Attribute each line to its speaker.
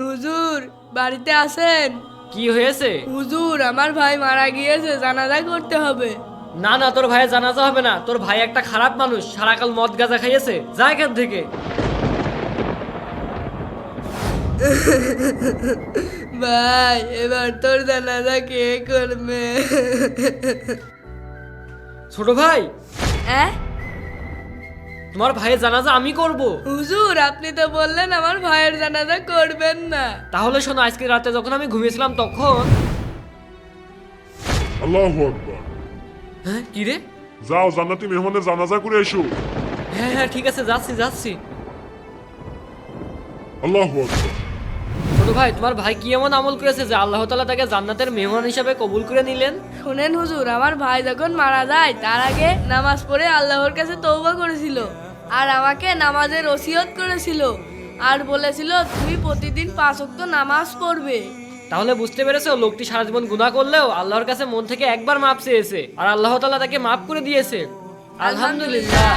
Speaker 1: হুজুর বাড়িতে আছেন?
Speaker 2: কি হয়েছে?
Speaker 1: হুজুর আমার ভাই মারা গিয়েছে, জানাজা করতে হবে।
Speaker 2: না না, তোর ভাইয়ের জানাজা হবে না। তোর ভাই একটা খারাপ মানুষ, সারাকাল মদ গাঁজা খাইয়েছে। যা এখান থেকে।
Speaker 1: ভাই এবার তোর জানাজা কে করবে?
Speaker 2: ছোট ভাই,
Speaker 1: হ্যাঁ
Speaker 2: তোমার ভাইয়ের জানাজা আমি করব।
Speaker 1: হুজুর, আপনি তো বললেন আমার ভাইয়ের জানাজা করবেন না।
Speaker 2: তাহলে শোনো, আজকে রাতে যখন আমি ঘুমিয়েছিলাম তখন।
Speaker 3: আল্লাহু আকবার।
Speaker 2: হ্যাঁ, কি রে?
Speaker 3: যাও জান্নাতি মেহমানের জানাজা করে এসো।
Speaker 2: হ্যাঁ হ্যাঁ, ঠিক আছে, যাচ্ছি যাচ্ছি।
Speaker 3: আল্লাহু আকবার।
Speaker 2: ছোট ভাই, তোমার ভাই কি এমন আমল করেছে যে আল্লাহ তাআলা তাকে জান্নাতের মেহমান হিসাবে কবুল করে নিলেন?
Speaker 1: শোনেন হুজুর, আমার ভাই যখন মারা যায় তার আগে নামাজ পড়ে আল্লাহর কাছে তওবা করেছিল, আর আমাকে নামাজের ওসিয়ত করেছিল, আর বলেছিল তুমি প্রতিদিন 5 ওয়াক্ত নামাজ পড়বে।
Speaker 2: তাহলে বুঝতে পেরেছো, লোকটি সারা জীবন গুনাহ করলেও আল্লাহর কাছে মন থেকে একবার মাপ চেয়েছে, আর আল্লাহ তাআলা তাকে মাফ করে দিয়েছে। আলহামদুলিল্লাহ।